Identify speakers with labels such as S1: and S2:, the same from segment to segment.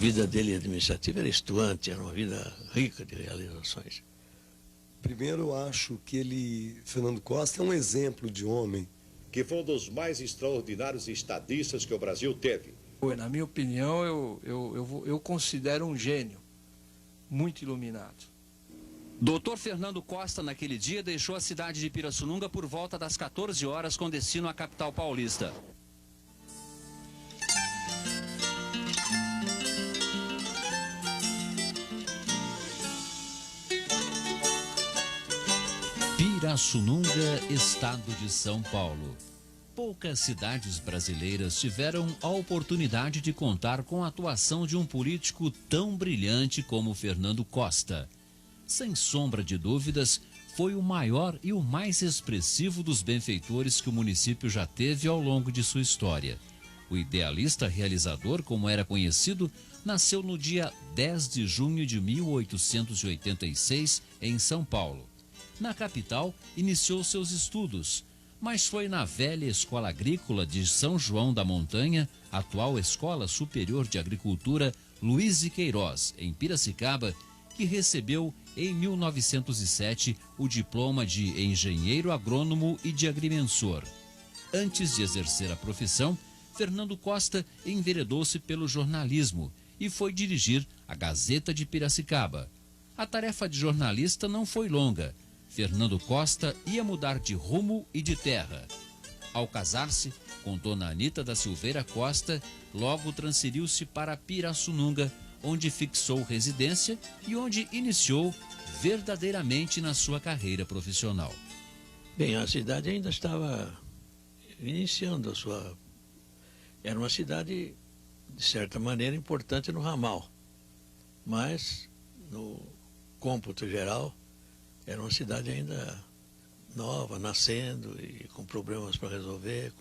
S1: vida dele administrativa era estuante, era uma vida rica de realizações.
S2: Primeiro, eu acho que Fernando Costa, é um exemplo de homem.
S3: Que foi um dos mais extraordinários estadistas que o Brasil teve.
S4: Na minha opinião, eu considero um gênio, muito iluminado.
S5: Dr. Fernando Costa, naquele dia, deixou a cidade de Pirassununga por volta das 14 horas com destino à capital paulista. Pirassununga, estado de São Paulo. Poucas cidades brasileiras tiveram a oportunidade de contar com a atuação de um político tão brilhante como Fernando Costa. Sem sombra de dúvidas, foi o maior e o mais expressivo dos benfeitores que o município já teve ao longo de sua história. O idealista realizador, como era conhecido, nasceu no dia 10 de junho de 1886, em São Paulo. Na capital, iniciou seus estudos, mas foi na velha Escola Agrícola de São João da Montanha, atual Escola Superior de Agricultura Luiz de Queiroz, em Piracicaba, que recebeu em 1907 o diploma de engenheiro agrônomo e de agrimensor. Antes de exercer a profissão, Fernando Costa enveredou-se pelo jornalismo e foi dirigir a Gazeta de Piracicaba. A tarefa de jornalista não foi longa. Fernando Costa ia mudar de rumo e de terra. Ao casar-se com Dona Anita da Silveira Costa, logo transferiu-se para Pirassununga, onde fixou residência e onde iniciou verdadeiramente na sua carreira profissional.
S1: Bem, a cidade ainda estava iniciando a sua... Era uma cidade, de certa maneira, importante no ramal, mas, no cômputo geral, era uma cidade ainda nova, nascendo e com problemas para resolver,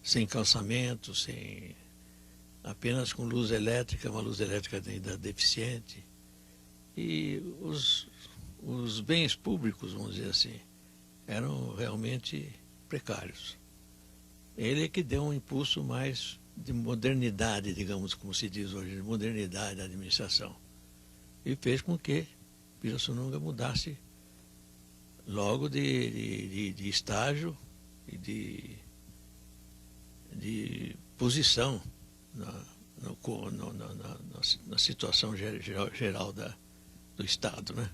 S1: sem calçamento, apenas com luz elétrica, uma luz elétrica ainda deficiente. E os bens públicos, vamos dizer assim, eram realmente precários. Ele é que deu um impulso mais de modernidade, digamos, como se diz hoje, de modernidade da administração. E fez com que Pirassununga mudasse logo de estágio e de posição na situação geral do Estado, né?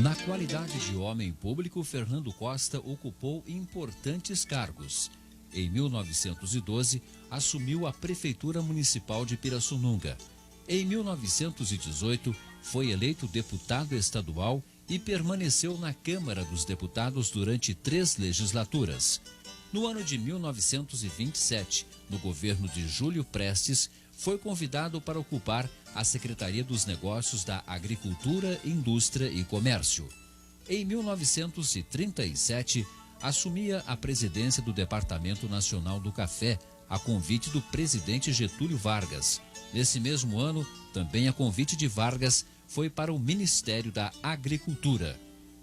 S5: Na qualidade de homem público, Fernando Costa ocupou importantes cargos. Em 1912, assumiu a Prefeitura Municipal de Pirassununga. Em 1918, foi eleito deputado estadual e permaneceu na Câmara dos Deputados durante 3 legislaturas. No ano de 1927, no governo de Júlio Prestes, foi convidado para ocupar a Secretaria dos Negócios da Agricultura, Indústria e Comércio. Em 1937, assumia a presidência do Departamento Nacional do Café, a convite do presidente Getúlio Vargas. Nesse mesmo ano, também a convite de Vargas, foi para o Ministério da Agricultura.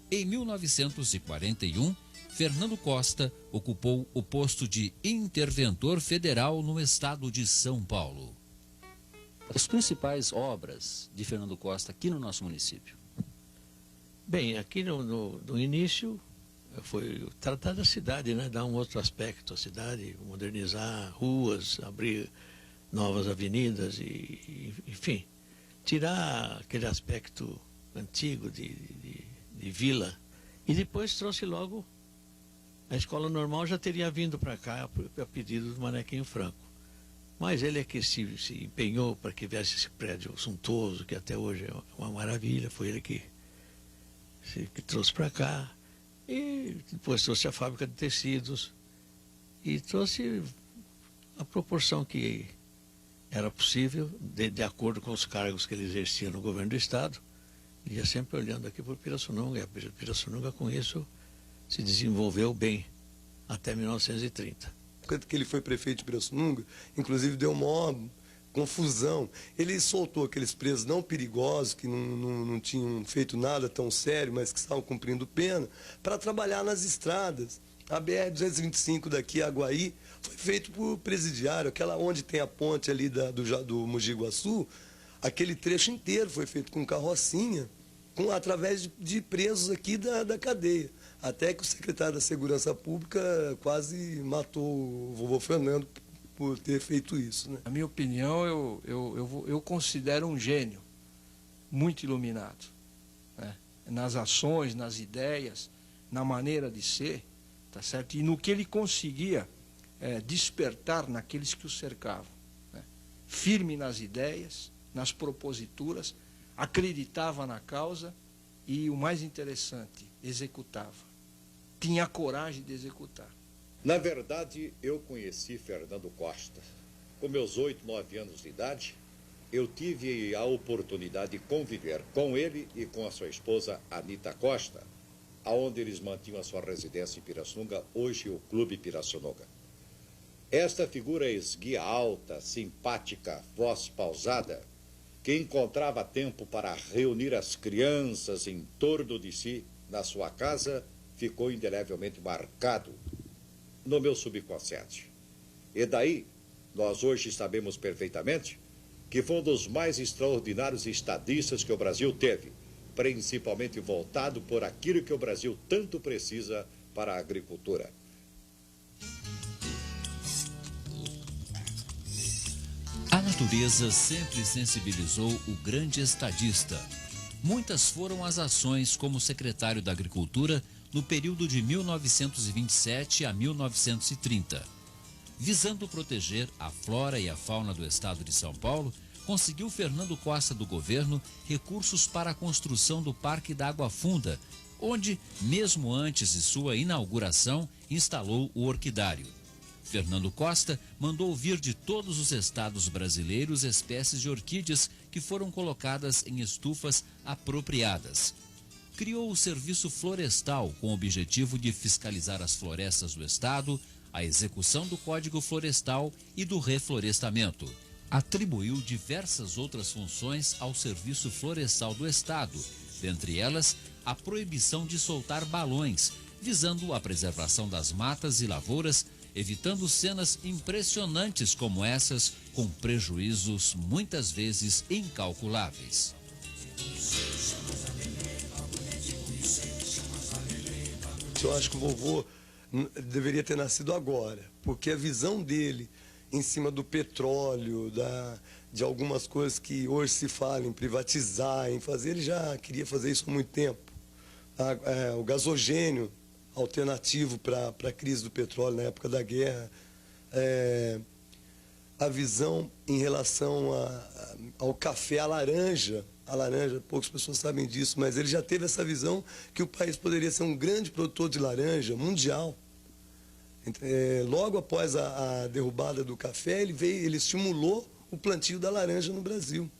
S5: Em 1941, Fernando Costa ocupou o posto de interventor federal no estado de São Paulo. As principais obras de Fernando Costa aqui no nosso município?
S1: Bem, aqui no início foi tratar da cidade, né? Dar um outro aspecto à cidade, modernizar ruas, abrir novas avenidas e enfim, tirar aquele aspecto antigo de vila. E depois trouxe logo a escola normal, já teria vindo para cá a pedido do Manequinho Franco. Mas ele é que se empenhou para que viesse esse prédio suntuoso, que até hoje é uma maravilha, foi ele que trouxe para cá. E depois trouxe a fábrica de tecidos e trouxe a proporção que era possível, de acordo com os cargos que ele exercia no governo do Estado. Ele ia sempre olhando aqui por Pirassununga, e a Pirassununga com isso se desenvolveu bem até 1930.
S2: Quando que ele foi prefeito de Pirassununga, inclusive deu maior confusão. Ele soltou aqueles presos não perigosos, que não tinham feito nada tão sério, mas que estavam cumprindo pena, para trabalhar nas estradas. A BR-225 daqui a Aguaí foi feito por presidiário, aquela onde tem a ponte ali do Mogi Guaçu, aquele trecho inteiro foi feito com carrocinha, através de presos aqui da cadeia. Até que o secretário da Segurança Pública quase matou o vovô Fernando por ter feito isso, né?
S4: Na minha opinião, eu considero um gênio muito iluminado, né? Nas ações, nas ideias, na maneira de ser, tá certo? E no que ele conseguia despertar naqueles que o cercavam, né? Firme nas ideias, nas proposituras, acreditava na causa e, o mais interessante, executava. Tinha coragem de executar.
S3: Na verdade, eu conheci Fernando Costa. Com meus 8, 9 anos de idade, eu tive a oportunidade de conviver com ele e com a sua esposa, Anita Costa, aonde eles mantinham a sua residência em Pirassununga, hoje o Clube Pirassununga. Esta figura esguia alta, simpática, voz pausada, que encontrava tempo para reunir as crianças em torno de si na sua casa, ficou indelevelmente marcado no meu subconsciente. E daí, nós hoje sabemos perfeitamente que foi um dos mais extraordinários estadistas que o Brasil teve, principalmente voltado por aquilo que o Brasil tanto precisa para a agricultura.
S5: A natureza sempre sensibilizou o grande estadista. Muitas foram as ações como secretário da Agricultura no período de 1927 a 1930. Visando proteger a flora e a fauna do estado de São Paulo, conseguiu Fernando Costa do governo recursos para a construção do Parque da Água Funda, onde, mesmo antes de sua inauguração, instalou o orquidário. Fernando Costa mandou vir de todos os estados brasileiros espécies de orquídeas que foram colocadas em estufas apropriadas. Criou o Serviço Florestal com o objetivo de fiscalizar as florestas do estado, a execução do Código Florestal e do reflorestamento. Atribuiu diversas outras funções ao Serviço Florestal do estado, dentre elas a proibição de soltar balões, visando a preservação das matas e lavouras, evitando cenas impressionantes como essas, com prejuízos muitas vezes incalculáveis.
S2: Eu acho que o vovô deveria ter nascido agora, porque a visão dele em cima do petróleo, de algumas coisas que hoje se fala em privatizar, em fazer, ele já queria fazer isso há muito tempo. O gasogênio alternativo para a crise do petróleo na época da guerra, a visão em relação ao café, a laranja, poucas pessoas sabem disso, mas ele já teve essa visão que o país poderia ser um grande produtor de laranja mundial. Logo após a derrubada do café, ele estimulou o plantio da laranja no Brasil.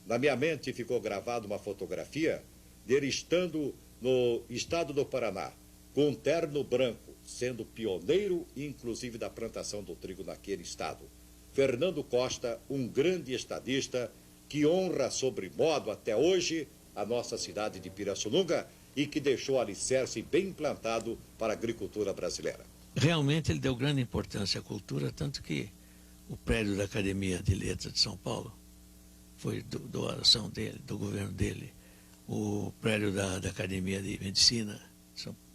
S3: Na minha mente ficou gravada uma fotografia dele estando no estado do Paraná, com um terno branco, sendo pioneiro, inclusive, da plantação do trigo naquele estado. Fernando Costa, um grande estadista, que honra sobremodo até hoje a nossa cidade de Pirassununga e que deixou alicerce bem plantado para a agricultura brasileira.
S1: Realmente ele deu grande importância à cultura, tanto que o prédio da Academia de Letras de São Paulo foi doação dele, do governo dele. O prédio da Academia de Medicina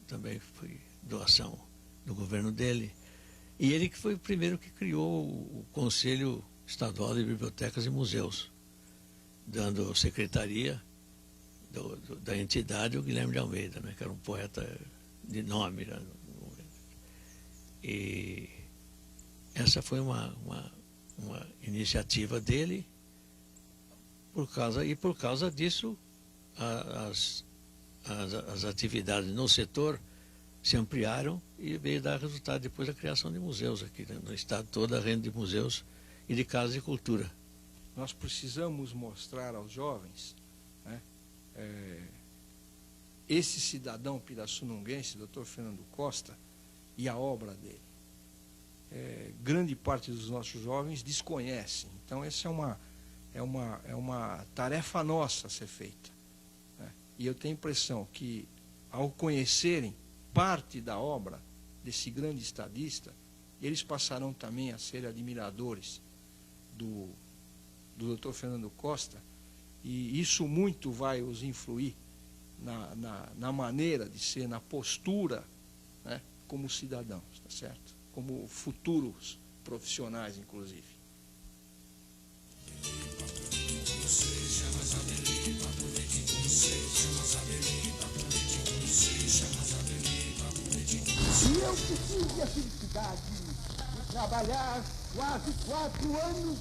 S1: também foi doação do governo dele. E ele que foi o primeiro que criou o Conselho Estadual de Bibliotecas e Museus, dando secretaria da entidade ao Guilherme de Almeida, né, que era um poeta de nome. Né, e essa foi uma iniciativa dele, por causa disso as atividades no setor se ampliaram e veio dar resultado depois da criação de museus aqui, né, no estado todo, a renda de museus e de casas de cultura.
S4: Nós precisamos mostrar aos jovens, né, esse cidadão pirassununguense, Dr. Fernando Costa, e a obra dele. Grande parte dos nossos jovens desconhecem. Então, essa é uma tarefa nossa a ser feita, né? E eu tenho a impressão que, ao conhecerem parte da obra, desse grande estadista, eles passarão também a ser admiradores do Dr. Fernando Costa, e isso muito vai os influir na maneira de ser, na postura, né, como cidadãos, tá certo? Como futuros profissionais, inclusive.
S6: E eu que tive a felicidade de trabalhar quase 4 anos,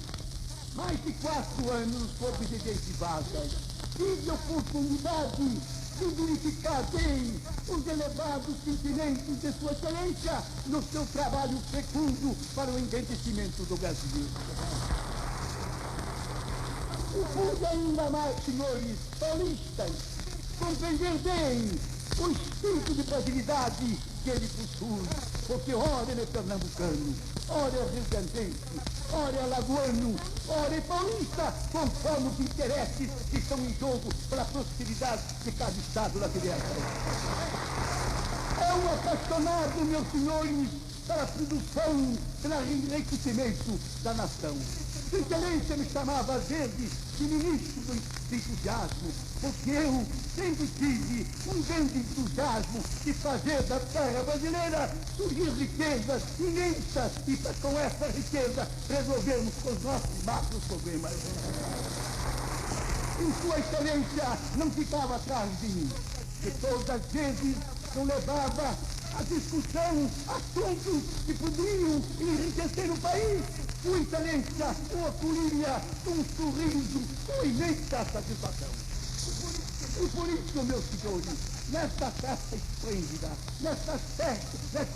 S6: mais de 4 anos, como presidente Vargas. Tive a oportunidade de verificar bem os elevados sentimentos de Sua Excelência no seu trabalho fecundo para o engrandecimento do Brasil. E pude ainda mais, senhores paulistas, compreender bem o espírito de brasilidade que ele possui, porque ora ele é pernambucano, ora é rio-grandense, ora é alagoano, ora é paulista, conforme os interesses que estão em jogo para a prosperidade de cada estado da federação. É um apaixonado, meus senhores, pela produção, pelo enriquecimento da nação. Sua Excelência me chamava às vezes de ministro do entusiasmo, porque eu sempre tive um grande entusiasmo de fazer da terra brasileira surgir riquezas imensas e com essa riqueza resolvermos os nossos macros problemas. E Sua Excelência não ficava atrás de mim, que todas as vezes eu levava a discussão assuntos que poderiam enriquecer o país. Sua Excelência o acolhia com um sorriso, com imensa satisfação. E por isso, meus senhores, nesta festa esplêndida, nesta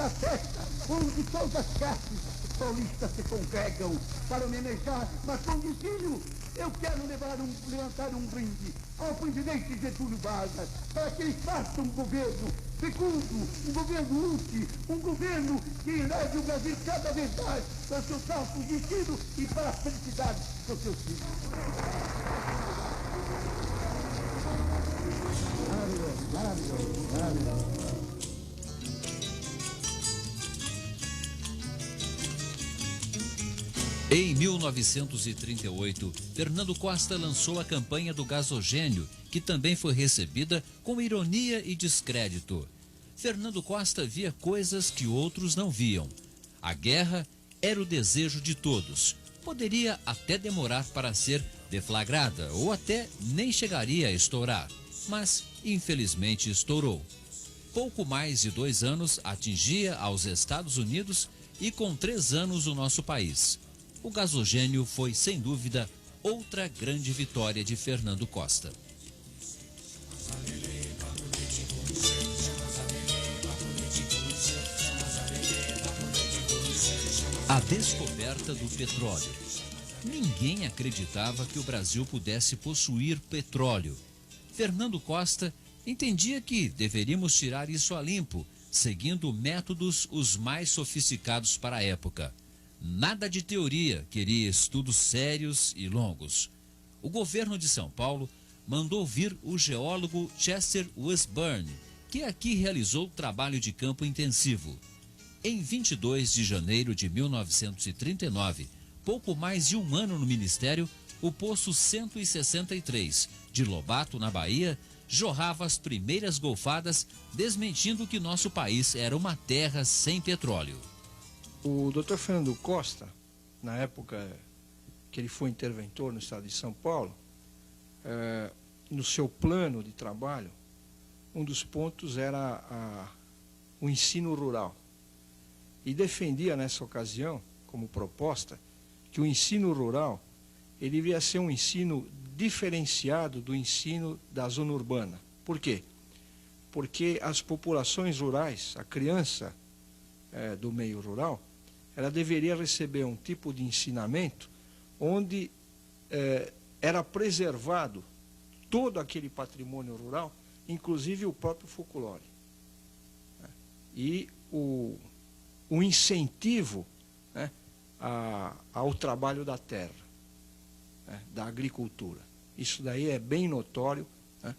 S6: festa onde todas as classes paulistas se congregam para homenagear Marcondes Filho, eu quero levantar um brinde ao presidente Getúlio Vargas para que ele faça um governo fecundo, um governo útil, um governo que leve o Brasil cada vez mais para o seu salto de ensino e para a felicidade dos seus filhos. Maravilhoso, maravilhoso.
S5: Em 1938, Fernando Costa lançou a campanha do gasogênio, que também foi recebida com ironia e descrédito. Fernando Costa via coisas que outros não viam. A guerra era o desejo de todos. Poderia até demorar para ser deflagrada, ou até nem chegaria a estourar. Mas, infelizmente, estourou. Pouco mais de 2 anos atingia aos Estados Unidos e com 3 anos o nosso país. O gasogênio foi, sem dúvida, outra grande vitória de Fernando Costa. A descoberta do petróleo. Ninguém acreditava que o Brasil pudesse possuir petróleo. Fernando Costa entendia que deveríamos tirar isso a limpo, seguindo métodos os mais sofisticados para a época. Nada de teoria, queria estudos sérios e longos. O governo de São Paulo mandou vir o geólogo Chester Washburn, que aqui realizou trabalho de campo intensivo. Em 22 de janeiro de 1939, pouco mais de 1 ano no Ministério, o poço 163 de Lobato, na Bahia, jorrava as primeiras golfadas, desmentindo que nosso país era uma terra sem petróleo.
S4: O Dr. Fernando Costa, na época que ele foi interventor no estado de São Paulo, no seu plano de trabalho, um dos pontos era o ensino rural. E defendia nessa ocasião, como proposta, que o ensino rural ele devia ser um ensino diferenciado do ensino da zona urbana. Por quê? Porque as populações rurais, a criança do meio rural, ela deveria receber um tipo de ensinamento onde era preservado todo aquele patrimônio rural, inclusive o próprio folclore. E o incentivo, né, ao trabalho da terra, né, da agricultura. Isso daí é bem notório, né,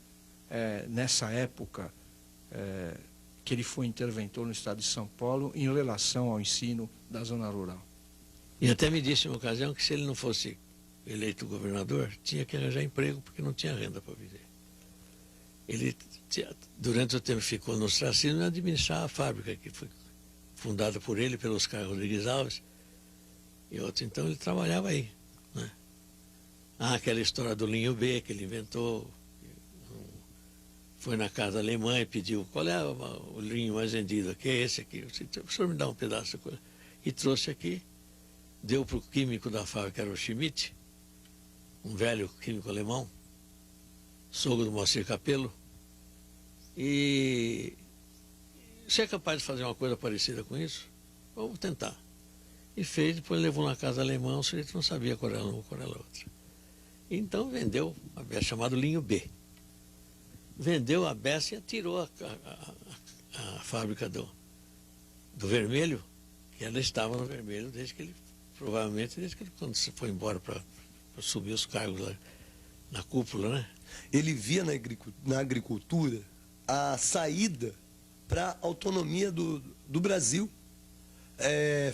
S4: nessa época que ele foi interventor no estado de São Paulo em relação ao ensino da zona rural.
S1: E até me disse em uma ocasião que se ele não fosse eleito governador, tinha que arranjar emprego porque não tinha renda para viver. Ele, durante o tempo que ficou no Ostracismo, administrava a fábrica, que foi fundada por ele, pelo Oscar Rodrigues Alves, e outro. Então ele trabalhava aí, né? Aquela história do linho B que ele inventou, foi na casa alemã e pediu, qual é o linho mais vendido aqui? É esse aqui. O senhor me dá um pedaço de coisa. E trouxe aqui, deu para o químico da fábrica, que era o Schmidt, um velho químico alemão, sogro do Moacir Capello, e você é capaz de fazer uma coisa parecida com isso? Vamos tentar. E fez, depois levou na casa alemã, o sujeito não sabia qual era uma, qual era a outra. Então vendeu a beça, chamado linho B. Vendeu a beça e atirou a fábrica do vermelho, que ela estava no vermelho desde que ele, provavelmente desde que ele, quando se foi embora para subir os cargos lá na cúpula, né?
S2: Ele via na agricultura a saída para a autonomia do Brasil,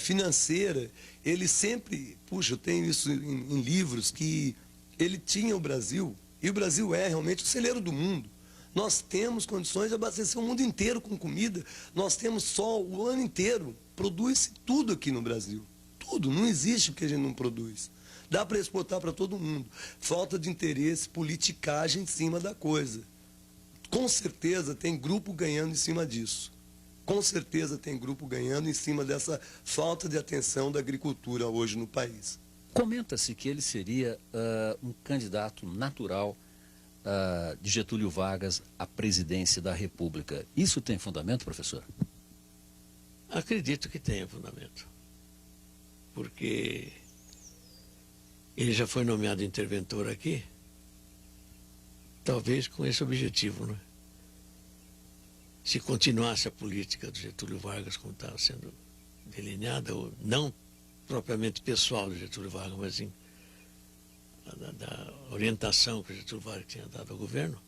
S2: financeira. Ele sempre, puxa, eu tenho isso em livros, que ele tinha o Brasil, e o Brasil é realmente o celeiro do mundo. Nós temos condições de abastecer o mundo inteiro com comida, nós temos sol o ano inteiro, produz tudo aqui no Brasil. Tudo, não existe o que a gente não produz. Dá para exportar para todo mundo. Falta de interesse, politicagem em cima da coisa. Com certeza tem grupo ganhando em cima disso. Com certeza tem grupo ganhando em cima dessa falta de atenção da agricultura hoje no país.
S7: Comenta-se que ele seria um candidato natural de Getúlio Vargas à presidência da República. Isso tem fundamento, professor?
S1: Acredito que tenha fundamento. Porque ele já foi nomeado interventor aqui, talvez com esse objetivo, né? Se continuasse a política do Getúlio Vargas como estava sendo delineada, ou não propriamente pessoal do Getúlio Vargas, mas sim da orientação que o Getúlio Vargas tinha dado ao governo,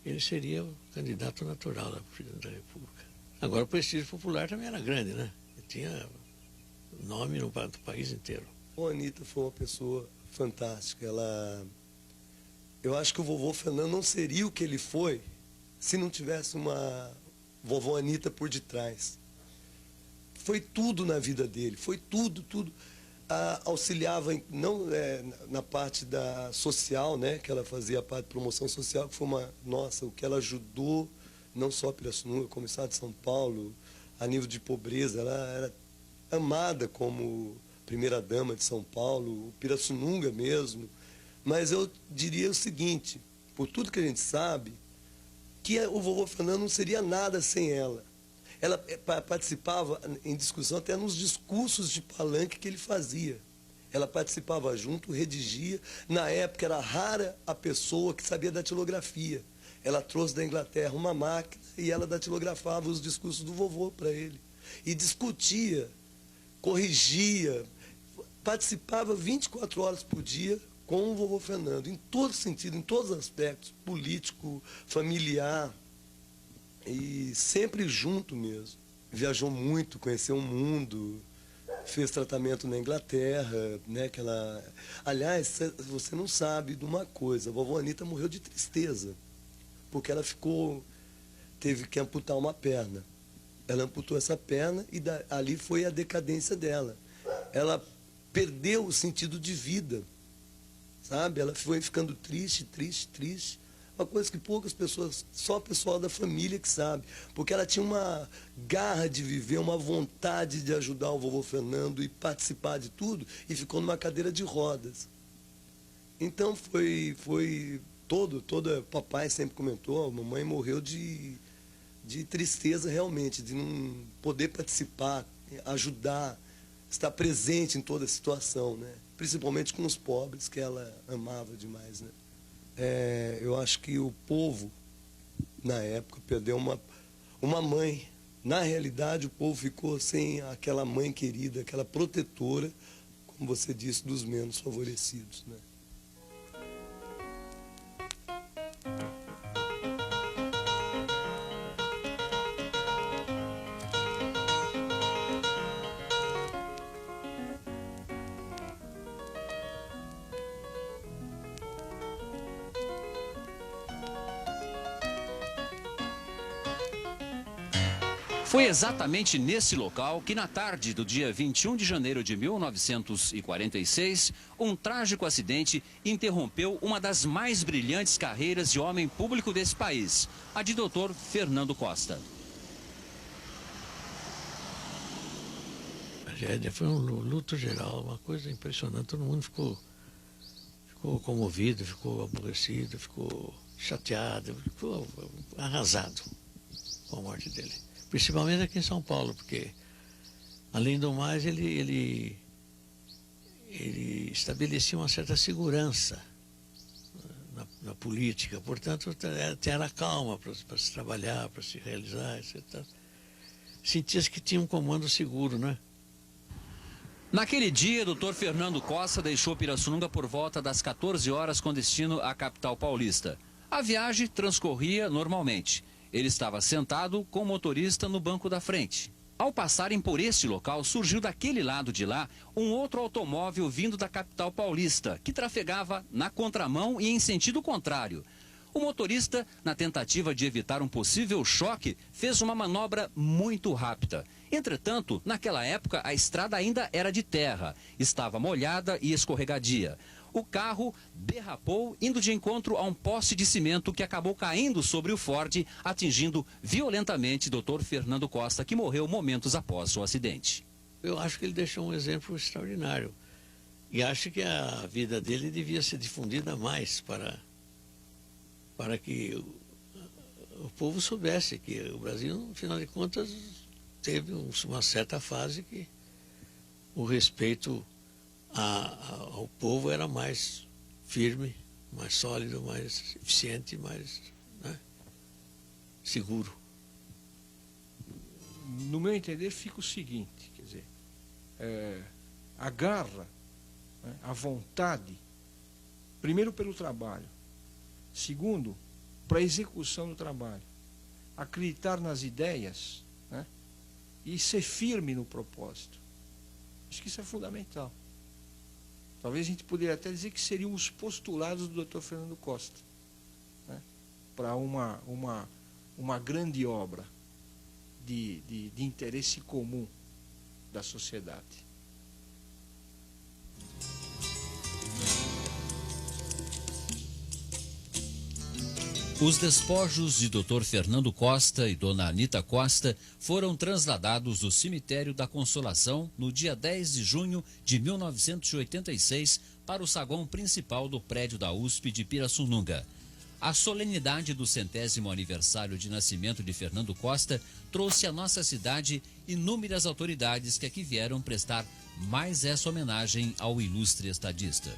S1: ele seria o candidato natural da presidência da República. Agora, o prestígio popular também era grande, né? Ele tinha nome no país inteiro.
S2: A Anitta foi uma pessoa fantástica. Eu acho que o vovô Fernando não seria o que ele foi se não tivesse uma vovó Anitta por detrás. Foi tudo na vida dele, foi tudo. Auxiliava na parte da social, né, que ela fazia a parte de promoção social, que foi o que ela ajudou, não só Pirassununga, como o estado de São Paulo, a nível de pobreza. Ela era amada como primeira-dama de São Paulo, o Pirassununga mesmo. Mas eu diria o seguinte, por tudo que a gente sabe, que o vovô Fernando não seria nada sem ela. Ela participava em discussão até nos discursos de palanque que ele fazia. Ela participava junto, redigia. Na época era rara a pessoa que sabia datilografia. Ela trouxe da Inglaterra uma máquina e ela datilografava os discursos do vovô para ele. E discutia, corrigia, participava 24 horas por dia com o vovô Fernando, em todo sentido, em todos os aspectos, político, familiar, e sempre junto mesmo. Viajou muito, conheceu o mundo, fez tratamento na Inglaterra, né? Aliás, você não sabe de uma coisa, a vovó Anitta morreu de tristeza, porque ela teve que amputar uma perna. Ela amputou essa perna e ali foi a decadência dela. Ela perdeu o sentido de vida, sabe? Ela foi ficando triste. Uma coisa que poucas pessoas, só o pessoal da família que sabe. Porque ela tinha uma garra de viver, uma vontade de ajudar o vovô Fernando e participar de tudo, e ficou numa cadeira de rodas. Então papai sempre comentou, a mamãe morreu de tristeza realmente, de não poder participar, ajudar, estar presente em toda a situação, né? Principalmente com os pobres, que ela amava demais, né? Eu acho que o povo, na época, perdeu uma mãe. Na realidade, o povo ficou sem aquela mãe querida, aquela protetora, como você disse, dos menos favorecidos, né?
S7: Foi exatamente nesse local que, na tarde do dia 21 de janeiro de 1946, um trágico acidente interrompeu uma das mais brilhantes carreiras de homem público desse país, a de Dr. Fernando Costa.
S1: A tragédia foi um luto geral, uma coisa impressionante. Todo mundo ficou comovido, ficou aborrecido, ficou chateado, ficou arrasado com a morte dele. Principalmente aqui em São Paulo, porque, além do mais, ele estabelecia uma certa segurança na política. Portanto, era calma para se trabalhar, para se realizar, etc. Sentia-se que tinha um comando seguro, né?
S7: Naquele dia, Dr. Fernando Costa deixou Pirassununga por volta das 14 horas com destino à capital paulista. A viagem transcorria normalmente. Ele estava sentado com o motorista no banco da frente. Ao passarem por este local, surgiu daquele lado de lá um outro automóvel vindo da capital paulista, que trafegava na contramão e em sentido contrário. O motorista, na tentativa de evitar um possível choque, fez uma manobra muito rápida. Entretanto, naquela época, a estrada ainda era de terra, estava molhada e escorregadia. O carro derrapou, indo de encontro a um poste de cimento que acabou caindo sobre o Ford, atingindo violentamente Dr. Fernando Costa, que morreu momentos após o acidente.
S1: Eu acho que ele deixou um exemplo extraordinário. E acho que a vida dele devia ser difundida mais para que o povo soubesse que o Brasil, no final de contas, teve uma certa fase que o respeito ao povo era mais firme, mais sólido, mais eficiente, mais, né, seguro.
S4: No meu entender, fica o seguinte, quer dizer, a garra, né, a vontade, primeiro pelo trabalho, segundo, para a execução do trabalho, acreditar nas ideias, né, e ser firme no propósito. Acho que isso é fundamental. Talvez a gente poderia até dizer que seriam os postulados do Dr. Fernando Costa, né, para uma grande obra de interesse comum da sociedade.
S5: Os despojos de Dr. Fernando Costa e Dona Anita Costa foram trasladados do cemitério da Consolação no dia 10 de junho de 1986 para o saguão principal do prédio da USP de Pirassununga. A solenidade do 100º aniversário de nascimento de Fernando Costa trouxe à nossa cidade inúmeras autoridades que aqui vieram prestar mais essa homenagem ao ilustre estadista.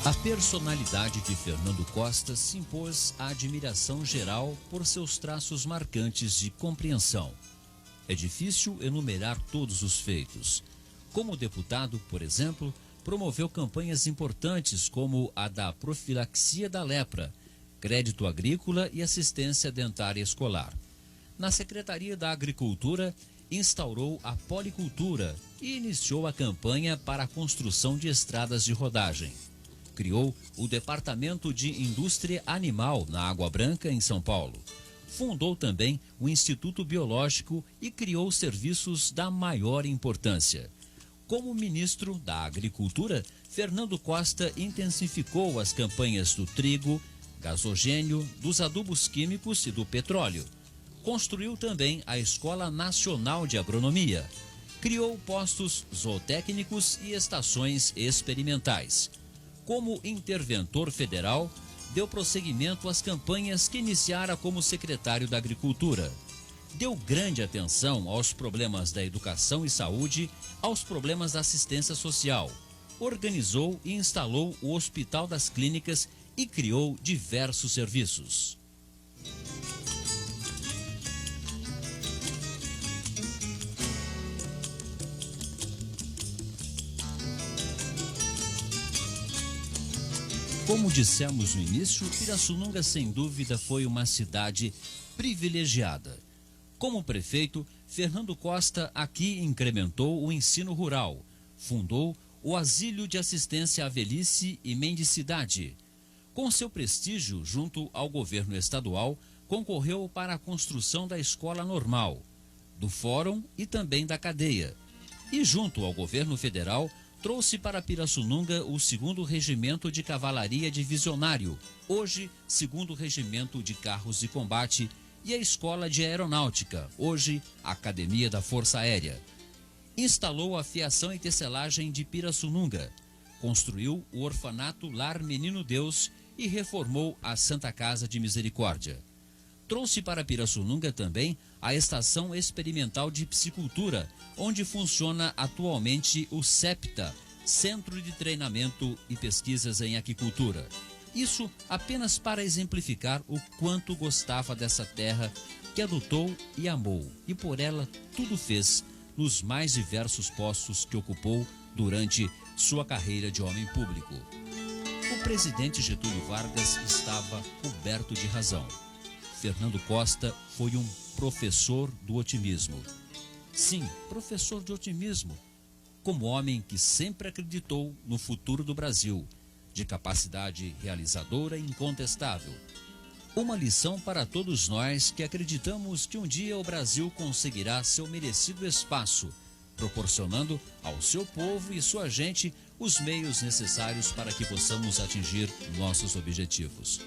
S5: A personalidade de Fernando Costa se impôs à admiração geral por seus traços marcantes de compreensão. É difícil enumerar todos os feitos. Como deputado, por exemplo, promoveu campanhas importantes como a da profilaxia da lepra, crédito agrícola e assistência dentária escolar. Na Secretaria da Agricultura, instaurou a policultura e iniciou a campanha para a construção de estradas de rodagem. Criou o Departamento de Indústria Animal na Água Branca, em São Paulo. Fundou também o Instituto Biológico e criou serviços da maior importância. Como ministro da Agricultura, Fernando Costa intensificou as campanhas do trigo, gasogênio, dos adubos químicos e do petróleo. Construiu também a Escola Nacional de Agronomia. Criou postos zootécnicos e estações experimentais. Como interventor federal, deu prosseguimento às campanhas que iniciara como secretário da Agricultura. Deu grande atenção aos problemas da educação e saúde, aos problemas da assistência social. Organizou e instalou o Hospital das Clínicas e criou diversos serviços. Como dissemos no início, Pirassununga, sem dúvida, foi uma cidade privilegiada. Como prefeito, Fernando Costa aqui incrementou o ensino rural, fundou o Asilo de Assistência à Velhice e Mendicidade, Com seu prestígio junto ao governo estadual, concorreu para a construção da Escola Normal, do Fórum e também da Cadeia. E junto ao governo federal, trouxe para Pirassununga o 2º Regimento de Cavalaria Divisionário, hoje 2º Regimento de Carros de Combate, e a Escola de Aeronáutica, hoje Academia da Força Aérea. Instalou a fiação e tecelagem de Pirassununga, construiu o orfanato Lar Menino Deus e reformou a Santa Casa de Misericórdia. Trouxe para Pirassununga também a Estação Experimental de Psicultura, onde funciona atualmente o CEPTA, Centro de Treinamento e Pesquisas em Aquicultura. Isso apenas para exemplificar o quanto gostava dessa terra que adotou e amou, e por ela tudo fez nos mais diversos postos que ocupou durante sua carreira de homem público. O presidente Getúlio Vargas estava coberto de razão. Fernando Costa foi um professor do otimismo. Sim, professor de otimismo, como homem que sempre acreditou no futuro do Brasil, de capacidade realizadora incontestável. Uma lição para todos nós que acreditamos que um dia o Brasil conseguirá seu merecido espaço, proporcionando ao seu povo e sua gente os meios necessários para que possamos atingir nossos objetivos.